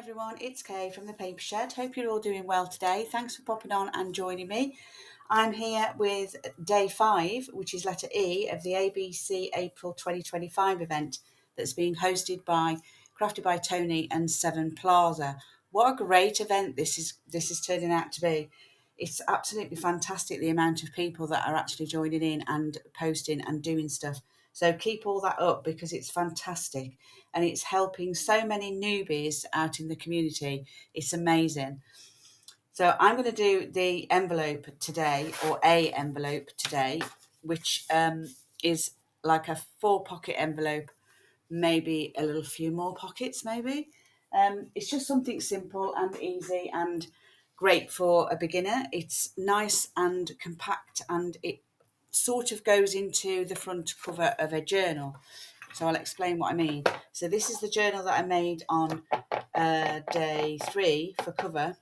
everyone, it's Kay from the Paper Shed. Hope you're all doing well today. Thanks for popping on and joining me. I'm here with day 5, which is letter E of the ABC April 2025 event that's being crafted by Toni and Seven Plaza. What a great event this is turning out to be. It's absolutely fantastic, the amount of people that are actually joining in and posting and doing stuff. So keep all that up because it's fantastic and it's helping so many newbies out in the community. It's amazing. So I'm going to do the envelope today, or a envelope today, which is like a 4-pocket envelope, maybe a little few more pockets maybe. It's just something simple and easy and great for a beginner. It's nice and compact and it sort of goes into the front cover of a journal. So I'll explain what I mean. So this is the journal that I made on day 3 for cover,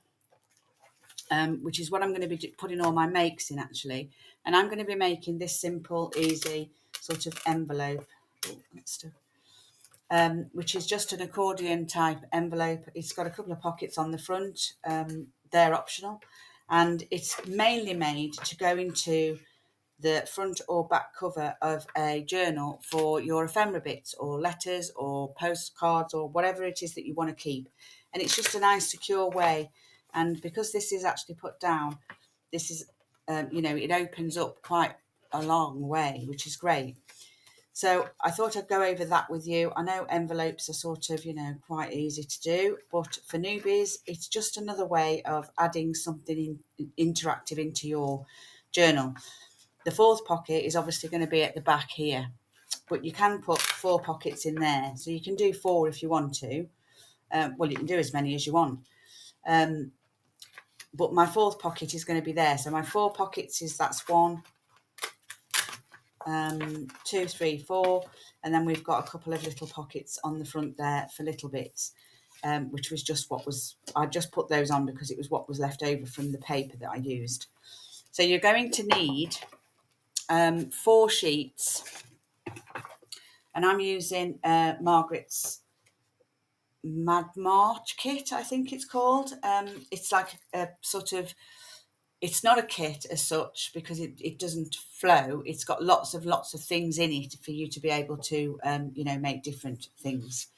which is what I'm going to be putting all my makes in actually. And I'm going to be making this simple, easy sort of envelope, which is just an accordion type envelope. It's got a couple of pockets on the front. They're optional. And it's mainly made to go into the front or back cover of a journal for your ephemera bits or letters or postcards or whatever it is that you want to keep. And it's just a nice secure way. And because this is actually put down, this is, it opens up quite a long way, which is great. So I thought I'd go over that with you. I know envelopes are sort of, quite easy to do, but for newbies, it's just another way of adding something interactive into your journal. The 4th pocket is obviously going to be at the back here, but you can put 4 pockets in there. So you can do 4 if you want to. You can do as many as you want. But my 4th pocket is going to be there. So my 4 pockets that's 1, 2, 3, 4. And then we've got a couple of little pockets on the front there for little bits, which was just I just put those on because it was what was left over from the paper that I used. So you're going to need 4 sheets, and I'm using Margerth's Mad March kit, I think it's called. It's like a sort of, it's not a kit as such because it doesn't flow. It's got lots of things in it for you to be able to make different things.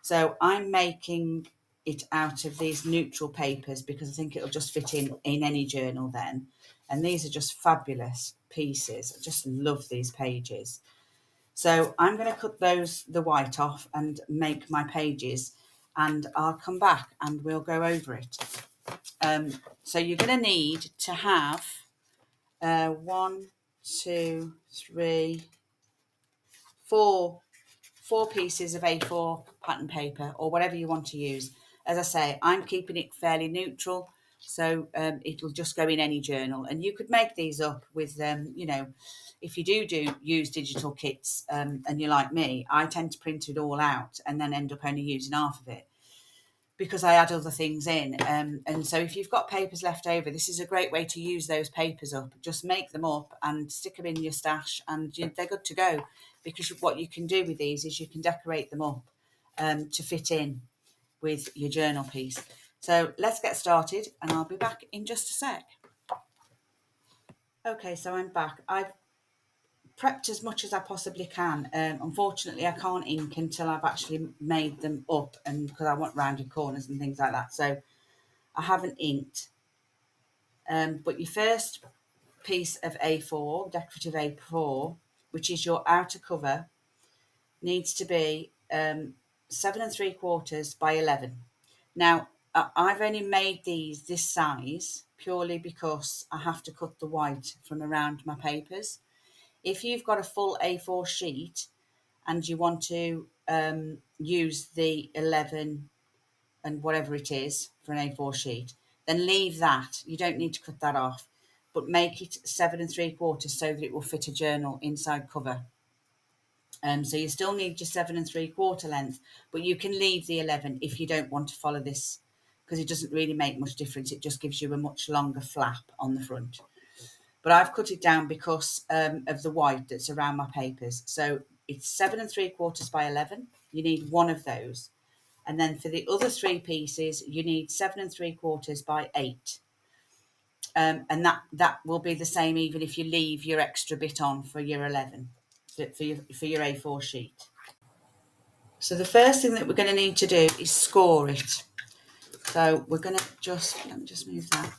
So I'm making it out of these neutral papers because I think it'll just fit in any journal then. And these are just fabulous pieces. I just love these pages. So I'm going to cut the white off and make my pages, and I'll come back and we'll go over it. So you're going to need to have 1, 2, 3, 4 pieces of A4 pattern paper or whatever you want to use. As I say, I'm keeping it fairly neutral, so it'll just go in any journal. And you could make these up with, if you do use digital kits and you're like me, I tend to print it all out and then end up only using half of it because I add other things in. And so if you've got papers left over, this is a great way to use those papers up. Just make them up and stick them in your stash and they're good to go, because what you can do with these is you can decorate them up to fit in with your journal piece. So let's get started and I'll be back in just a sec. Okay, so I'm back. I've prepped as much as I possibly can. Unfortunately, I can't ink until I've actually made them up, and because I want rounded corners and things like that. So I haven't inked. But your first piece of A4, decorative A4, which is your outer cover, needs to be 7 3/4 by 11. Now, I've only made this size purely because I have to cut the white from around my papers. If you've got a full A4 sheet and you want to use the 11 and whatever it is for an A4 sheet, then leave that. You don't need to cut that off, but make it 7 3/4 so that it will fit a journal inside cover. So you still need your 7 3/4 length, but you can leave the 11 if you don't want to follow this, because it doesn't really make much difference. It just gives you a much longer flap on the front. But I've cut it down because of the white that's around my papers. So it's 7 3/4 by 11. You need one of those. And then for the other 3 pieces, you need 7 3/4 by 8. And that will be the same even if you leave your extra bit on for your 11, for your A4 sheet. So the first thing that we're going to need to do is score it. So we're going to let me just move that.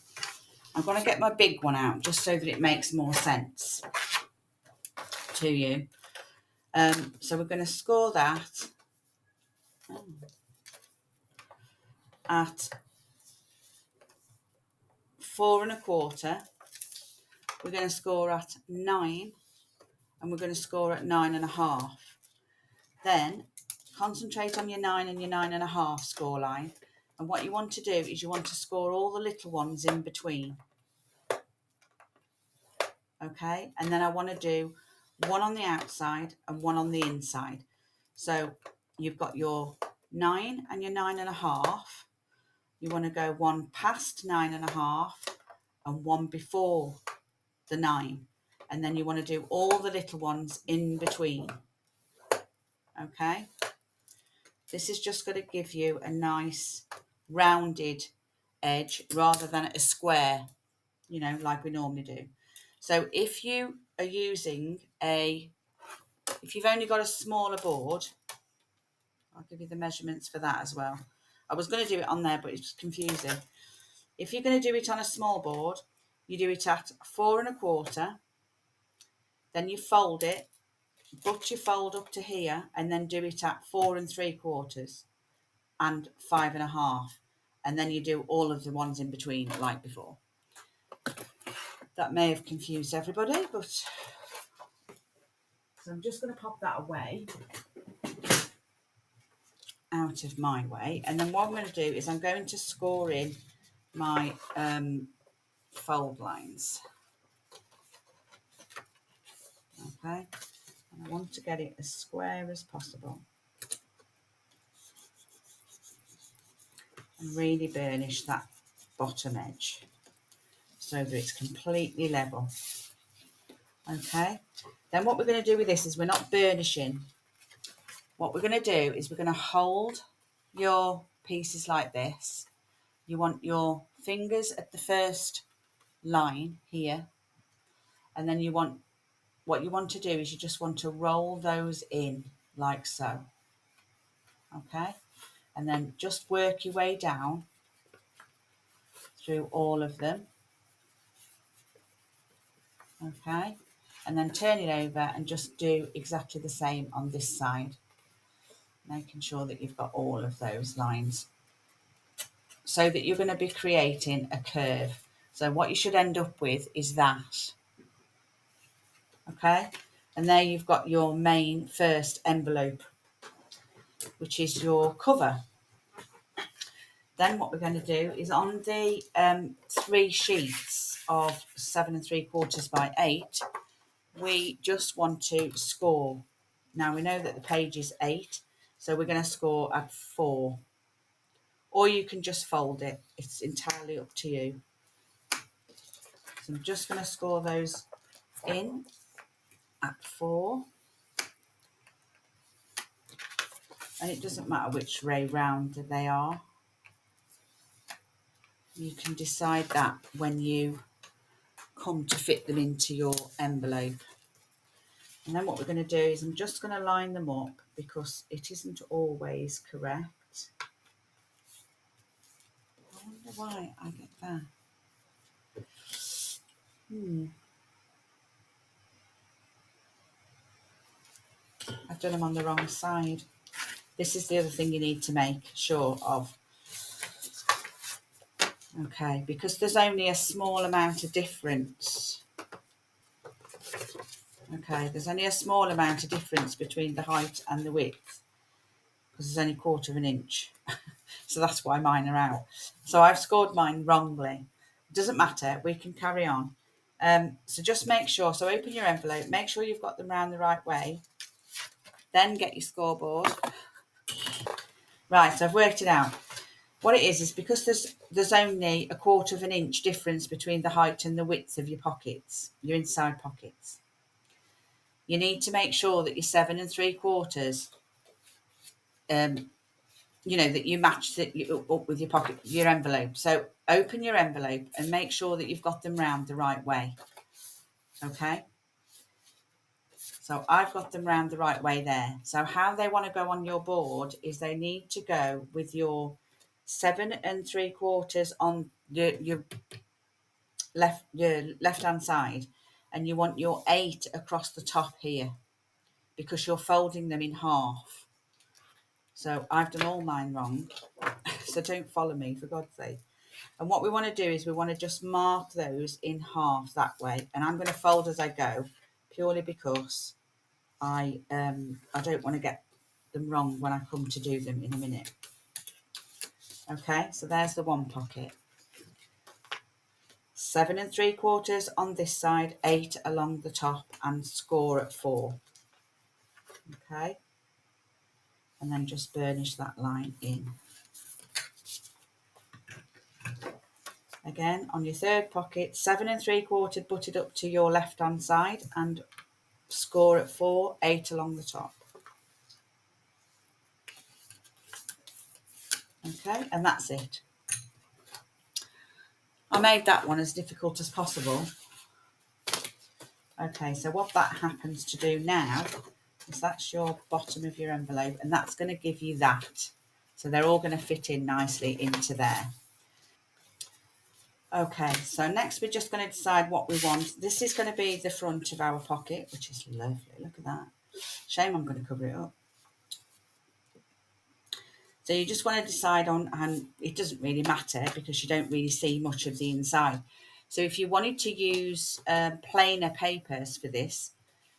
I'm going to get my big one out just so that it makes more sense to you. So we're going to score that at 4 1/4. We're going to score at 9, and we're going to score at 9 1/2. Then concentrate on your 9 and your 9 1/2 score line. And what you want to do is you want to score all the little ones in between. Okay, and then I want to do one on the outside and one on the inside. So you've got your 9 and your 9 1/2. You want to go one past 9 1/2 and one before the 9. And then you want to do all the little ones in between. Okay, this is just going to give you a nice rounded edge rather than a square, like we normally do. So if you are using if you've only got a smaller board, I'll give you the measurements for that as well. I was going to do it on there, but it's confusing. If you're going to do it on a small board, you do it at 4 1/4, then you fold it, but you fold up to here, and then do it at 4 3/4 and 5 1/2, and then you do all of the ones in between like before. That may have confused everybody, but so I'm just going to pop that away, out of my way, and then what I'm going to do is I'm going to score in my fold lines. Okay, and I want to get it as square as possible and really burnish that bottom edge so that it's completely level. Okay, then what we're going to do with this is we're not burnishing. What we're going to do is we're going to hold your pieces like this. You want your fingers at the first line here, and then what you want to do is you just want to roll those in like so. Okay, and then just work your way down through all of them. Okay, and then turn it over and just do exactly the same on this side, making sure that you've got all of those lines so that you're going to be creating a curve. So what you should end up with is that. Okay, and there you've got your main first envelope, which is your cover. Then what we're going to do is on the 3 sheets of 7 3/4 by 8, we just want to score. Now we know that the page is 8, so we're going to score at 4. Or you can just fold it. It's entirely up to you. So I'm just going to score those in at 4. And it doesn't matter which way round they are. You can decide that when you come to fit them into your envelope. And then what we're going to do is I'm just going to line them up because it isn't always correct. I wonder why I get that. I've done them on the wrong side. This is the other thing you need to make sure of. Okay, because there's only a small amount of difference. Okay, there's only a small amount of difference between the height and the width because there's only 1/4 inch. So that's why mine are out. So I've scored mine wrongly. It doesn't matter. We can carry on. So just make sure. So open your envelope. Make sure you've got them round the right way. Then get your scoreboard. Right, so I've worked it out. What it is because there's only a 1/4 inch difference between the height and the width of your pockets, your inside pockets. You need to make sure that your 7 3/4 you know, that you match that you up with your pocket, your envelope. So open your envelope and make sure that you've got them round the right way. Okay. So I've got them round the right way there. So how they want to go on your board is they need to go with your 7 3/4 on your left hand side, and you want your 8 across the top here because you're folding them in half. So I've done all mine wrong. So don't follow me, for God's sake. And what we want to do is we want to just mark those in half that way. And I'm going to fold as I go, purely because I don't want to get them wrong when I come to do them in a minute. Okay, so there's the one pocket. 7 3/4 on this side, 8 along the top, and score at 4. Okay, and then just burnish that line in. Again, on your third pocket, 7 3/4 butted up to your left hand side and score at 4, 8 along the top. Okay, and that's it. I made that one as difficult as possible. Okay, so what that happens to do now is that's your bottom of your envelope, and that's going to give you that. So they're all going to fit in nicely into there. Okay, so next we're just going to decide what we want. This is going to be the front of our pocket, which is lovely. Look at that. Shame I'm going to cover it up. So you just want to decide on, and it doesn't really matter because you don't really see much of the inside. So if you wanted to use plainer papers for this,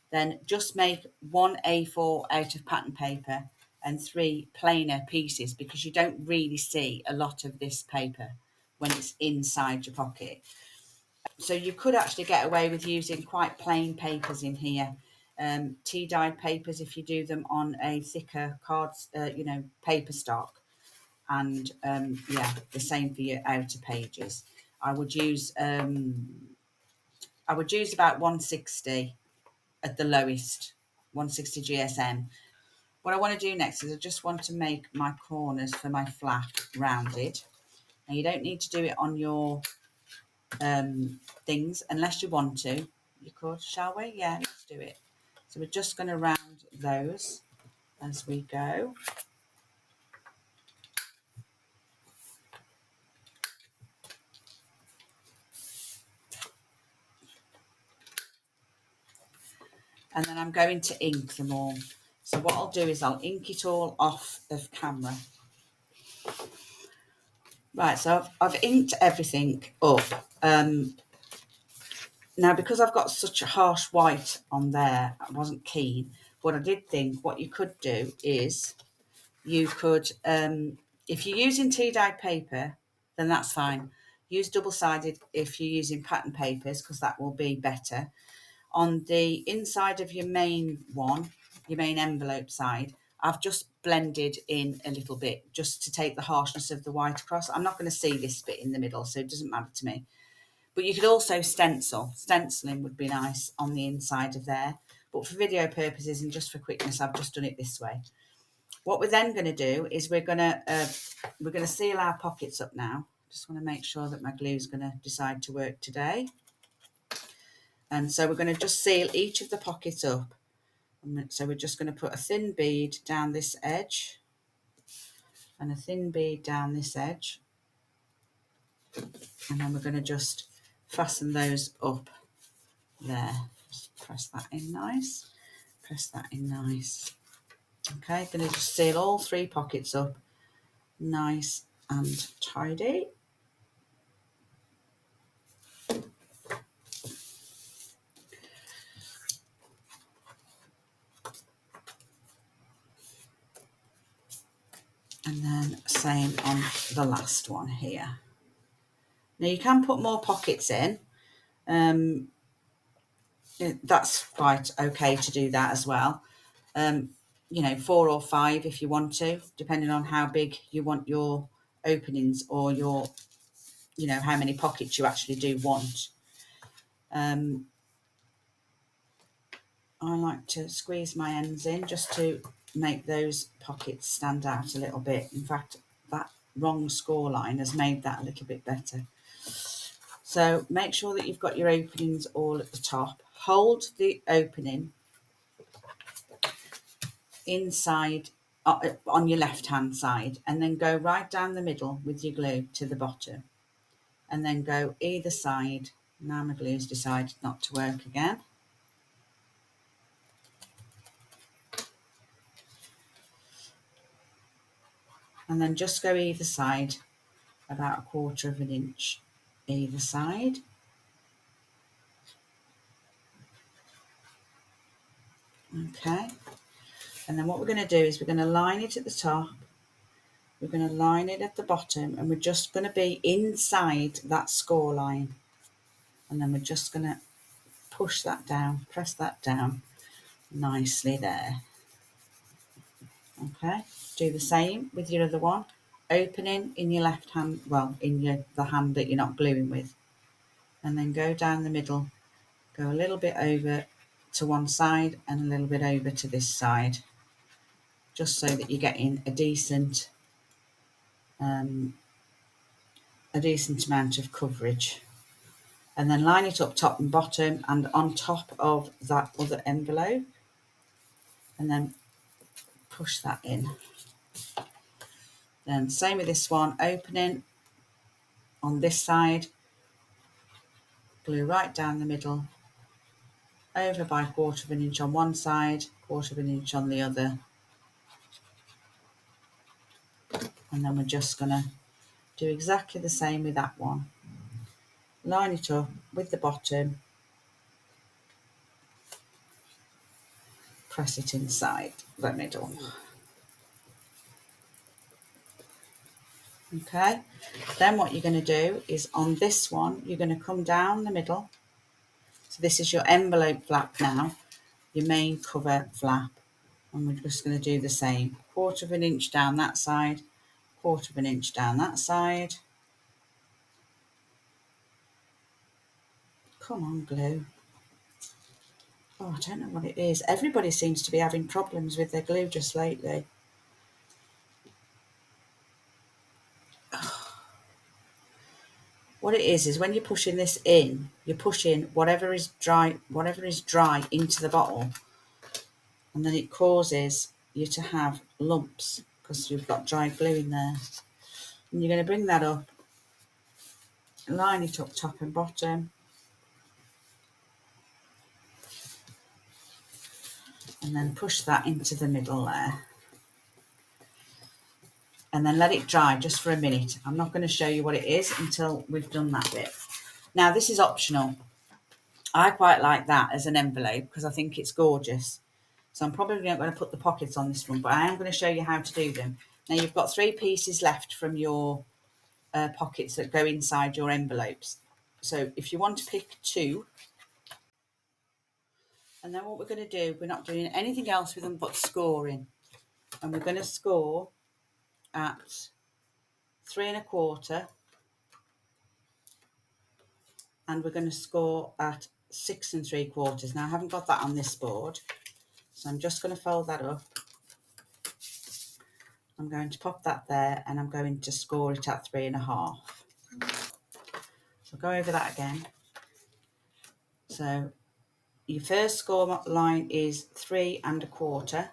then just make 1 A4 out of pattern paper and 3 plainer pieces, because you don't really see a lot of this paper when it's inside your pocket. So you could actually get away with using quite plain papers in here. Tea dyed papers if you do them on a thicker paper stock, and yeah, the same for your outer pages. I would use about 160 at the lowest, 160 GSM. What I want to do next is I just want to make my corners for my flap rounded. And you don't need to do it on your things unless you want to. You could, shall we? Yeah, let's do it. So we're just going to round those as we go. And then I'm going to ink them all. So what I'll do is I'll ink it all off of camera. Right, so I've inked everything up. Now, because I've got such a harsh white on there, I wasn't keen. But I did think what you could do is you could, if you're using tea-dyed paper, then that's fine. Use double-sided if you're using pattern papers, because that will be better. On the inside of your main one, your main envelope side, I've just blended in a little bit just to take the harshness of the white across. I'm not going to see this bit in the middle, so it doesn't matter to me. But you could also stencil. Stenciling would be nice on the inside of there. But for video purposes and just for quickness, I've just done it this way. What we're then going to do is we're going to seal our pockets up now. Just want to make sure that my glue is going to decide to work today. And so we're going to just seal each of the pockets up. So we're just going to put a thin bead down this edge and a thin bead down this edge. And then we're going to just fasten those up there. Just press that in nice. Press that in nice. Okay, going to just seal all 3 pockets up nice and tidy. And then same on the last one here. Now you can put more pockets in. That's quite okay to do that as well. 4 or 5 if you want to, depending on how big you want your openings or your, how many pockets you actually do want. I like to squeeze my ends in just to make those pockets stand out a little bit. In fact, that wrong score line has made that a little bit better. So make sure that you've got your openings all at the top. Hold the opening inside on your left hand side, and then go right down the middle with your glue to the bottom, and then go either side. Now my glue's decided not to work again. And then just go either side about 1/4 of an inch either side. Okay, and then what we're going to do is we're going to line it at the top, we're going to line it at the bottom, and we're just going to be inside that score line, and then we're just going to push that down, press that down nicely there. Okay, do the same with your other one. Opening in your left hand, well, in the hand that you're not gluing with, and then go down the middle, go a little bit over to one side and a little bit over to this side, just so that you're getting a decent amount of coverage. And then line it up top and bottom and on top of that other envelope, and then push that in. Then same with this one, opening on this side, glue right down the middle, over by 1/4 of an inch on one side, 1/4 of an inch on the other. And then we're just going to do exactly the same with that one. Line it up with the bottom, press it inside the middle. Okay, then what you're going to do is on this one, you're going to come down the middle. So this is your envelope flap now, your main cover flap. And we're just going to do the same. 1/4 of an inch down that side, 1/4 of an inch down that side. Come on, glue. Oh, I don't know what it is. Everybody seems to be having problems with their glue just lately. What it is when you're pushing this in, you're pushing whatever is dry into the bottle, and then it causes you to have lumps because you've got dry glue in there. And you're going to bring that up, line it up top and bottom, and then push that into the middle there. And then let it dry just for a minute. I'm not going to show you what it is until we've done that bit. Now, this is optional. I quite like that as an envelope because I think it's gorgeous. So I'm probably not going to put the pockets on this one, but I am going to show you how to do them. Now, you've got 3 pieces left from your pockets that go inside your envelopes. So if you want to pick 2, and then what we're going to do, we're not doing anything else with them but scoring. And we're going to score at 3 1/4, and we're going to score at 6 3/4. Now I haven't got that on this board, so I'm just going to fold that up. I'm going to pop that there, and I'm going to score it at 3 1/2. So go over that again. So your first score line is 3 1/4,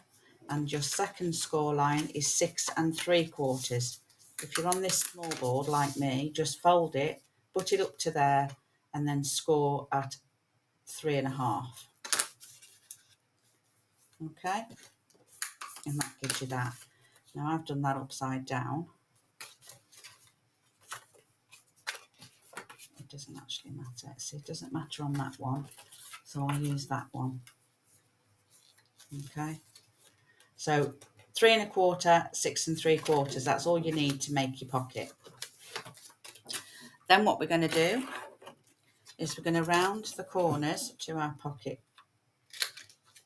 and your second score line is 6 3/4. If you're on this small board like me, just fold it, put it up to there, and then score at 3 1/2. Okay, and that gives you that. Now I've done that upside down. It doesn't actually matter. See, it doesn't matter on that one, so I'll use that one. Okay, so 3 1/4, 6 3/4. That's all you need to make your pocket. Then what we're going to do is we're going to round the corners to our pocket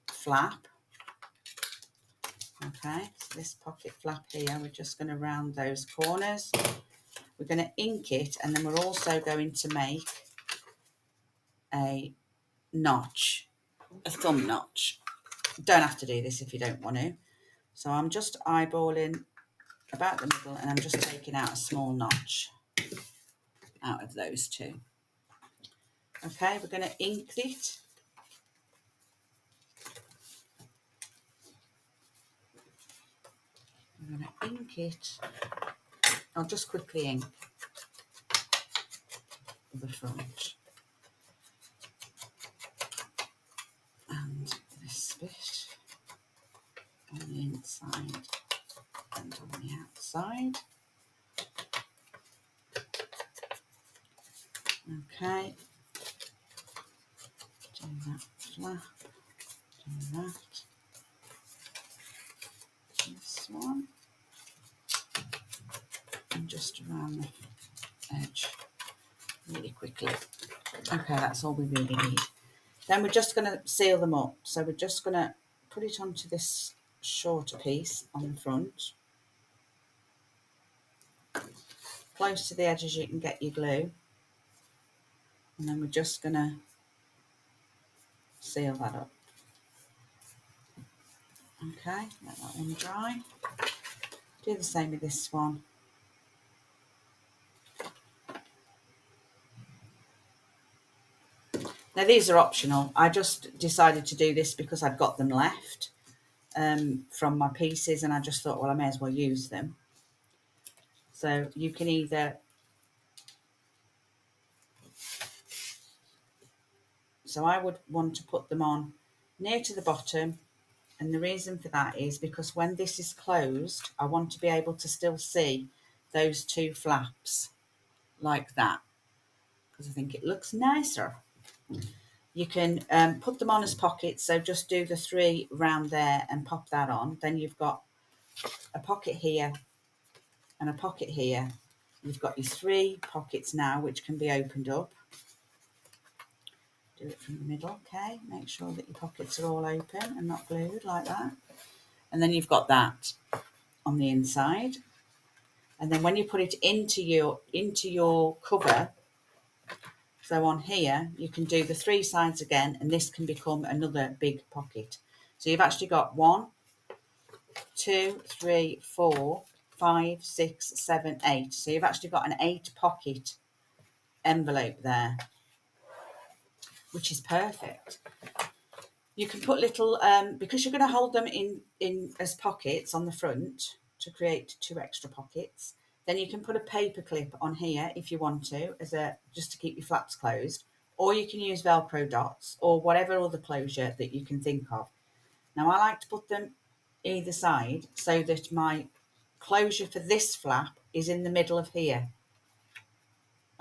flap. Okay, so this pocket flap here, we're just going to round those corners. We're going to ink it, and then we're also going to make a notch, a thumb notch. You don't have to do this if you don't want to, So I'm just eyeballing about the middle, and I'm just taking out a small notch out of those two. Okay, we're going to ink it. I'm going to ink it. I'll just quickly ink the front and this bit on the inside and on the outside. Okay, do that flap, do that, this one, and just around the edge really quickly. Okay, that's all we really need. Then we're just going to seal them up. So we're just going to put it onto this shorter piece on the front, close to the edge as you can get your glue, and then we're just going to seal that up. Okay, let that one dry. Do the same with this one. Now these are optional. I just decided to do this because I'd got them left from my pieces, and I just thought, well, I may as well use them. So you can either, so I would want to put them on near to the bottom, and the reason for that is because when this is closed, I want to be able to still see those two flaps like that, because I think it looks nicer. You can put them on as pockets, so just do the 3 round there and pop that on. Then you've got a pocket here and a pocket here. You've got your 3 pockets now, which can be opened up. Do it from the middle, okay? Make sure that your pockets are all open and not glued like that. And then you've got that on the inside. And then when you put it into your cover, so on here, you can do the 3 sides again, and this can become another big pocket. So you've actually got 1, 2, 3, 4, 5, 6, 7, 8. So you've actually got an 8 pocket envelope there, which is perfect. You can put little, because you're going to hold them in as pockets on the front to create 2 extra pockets. Then you can put a paper clip on here if you want to, just to keep your flaps closed, or you can use Velcro dots or whatever other closure that you can think of. Now I like to put them either side so that my closure for this flap is in the middle of here.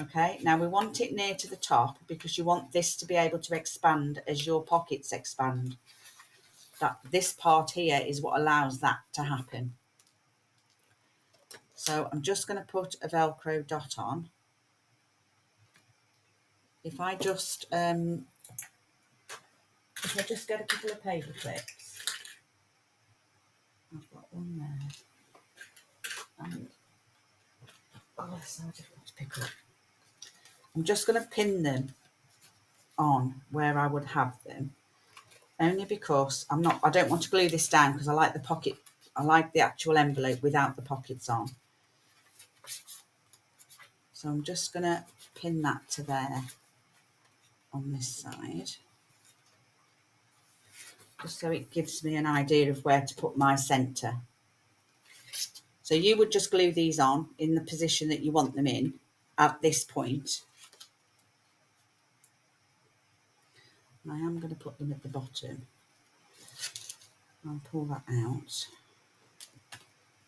Okay, now we want it near to the top because you want this to be able to expand as your pockets expand. This part here is what allows that to happen. So I'm just going to put a Velcro dot on. If I just get a couple of paper clips, I've got one there. And oh, it's so difficult to pick up. I'm just going to pin them on where I would have them, only because I don't want to glue this down because I like the pocket. I like the actual envelope without the pockets on. So I'm just going to pin that to there on this side, just so it gives me an idea of where to put my centre. So you would just glue these on in the position that you want them in at this point. I am going to put them at the bottom. I'll pull that out.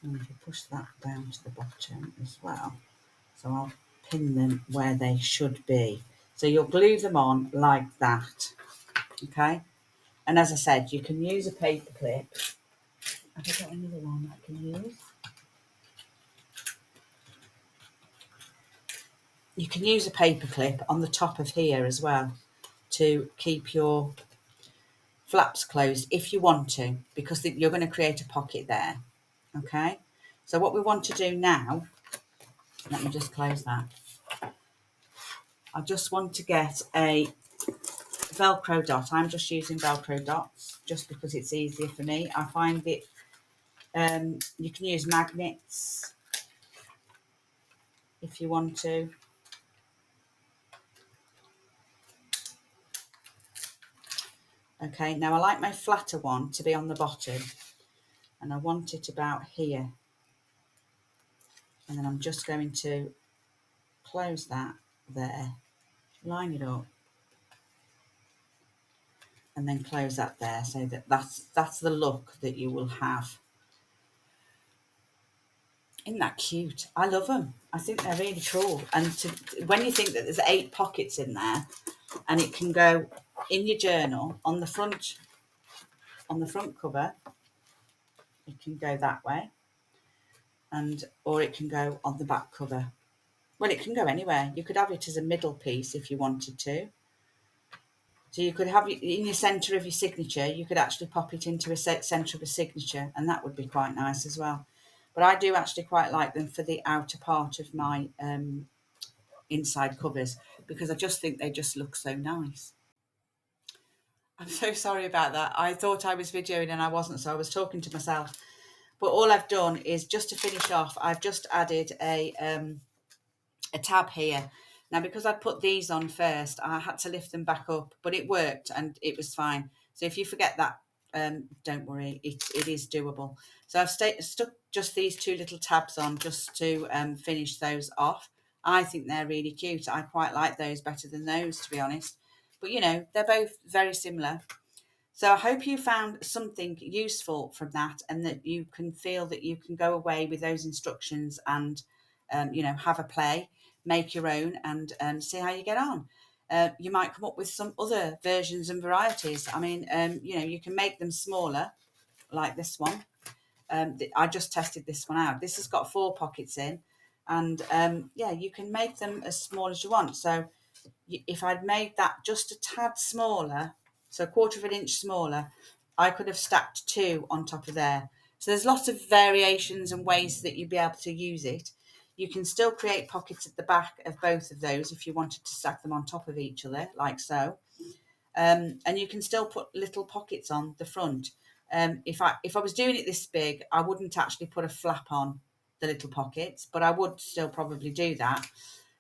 And if you push that down to the bottom as well. So I'll pin them where they should be. So you'll glue them on like that. Okay? And as I said, you can use a paper clip. Have I got another one I can use? You can use a paper clip on the top of here as well to keep your flaps closed if you want to, because you're going to create a pocket there. Okay, so what we want to do now, let me just close that. I just want to get a Velcro dot. I'm just using Velcro dots just because it's easier for me. I find it You can use magnets if you want to. Okay, now I like my flatter one to be on the bottom, and I want it about here. And then I'm just going to close that there, line it up, and then close that there, so that's the look that you will have. Isn't that cute? I love them. I think they're really cool. And when you think that there's 8 pockets in there, and it can go in your journal on the front cover, it can go that way, or it can go on the back cover. Well, it can go anywhere. You could have it as a middle piece if you wanted to. So you could have it in your centre of your signature. You could actually pop it into a centre of a signature, and that would be quite nice as well. But I do actually quite like them for the outer part of my inside covers, because I just think they just look so nice. I'm so sorry about that. I thought I was videoing and I wasn't, so I was talking to myself. But all I've done is, just to finish off, I've just added a tab here. Now, because I put these on first, I had to lift them back up, but it worked and it was fine. So if you forget that, don't worry, it is doable. So I've stuck just these 2 little tabs on just to finish those off. I think they're really cute. I quite like those better than those, to be honest. But, you know, they're both very similar. So I hope you found something useful from that, and that you can feel that you can go away with those instructions and, you know, have a play, make your own, and see how you get on. You might come up with some other versions and varieties. I mean, you know, you can make them smaller, like this one. I just tested this one out. This has got 4 pockets in, and yeah, you can make them as small as you want. So if I'd made that just a tad smaller, so 1/4 of an inch smaller, I could have stacked 2 on top of there. So there's lots of variations and ways that you'd be able to use it. You can still create pockets at the back of both of those if you wanted to stack them on top of each other, like so. And you can still put little pockets on the front. If I was doing it this big, I wouldn't actually put a flap on the little pockets, but I would still probably do that.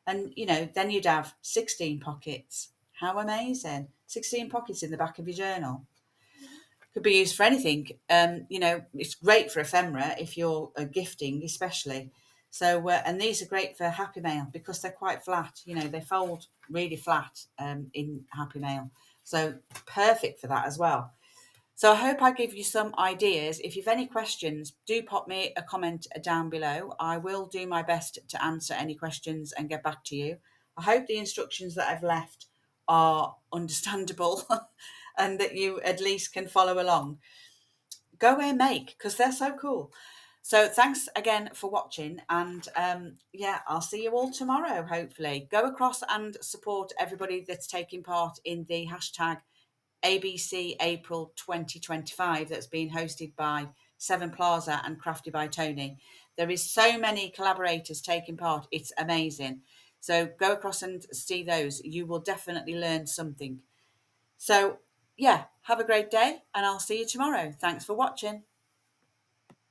And, you know, then you'd have 16 pockets. How amazing. 16 pockets in the back of your journal. Could be used for anything. You know, it's great for ephemera if you're gifting, especially. So, and these are great for Happy Mail because they're quite flat. You know, they fold really flat in Happy Mail. So perfect for that as well. So I hope I give you some ideas. If you've any questions, do pop me a comment down below. I will do my best to answer any questions and get back to you. I hope the instructions that I've left are understandable and that you at least can follow along. Go away and make, because they're so cool. So thanks again for watching, and yeah, I'll see you all tomorrow, hopefully. Go across and support everybody that's taking part in the hashtag ABC April 2025 that's being hosted by Seven Plaza and Crafty by Toni. There is so many collaborators taking part. It's amazing. So go across and see those. You will definitely learn something. So yeah, have a great day, and I'll see you tomorrow. Thanks for watching.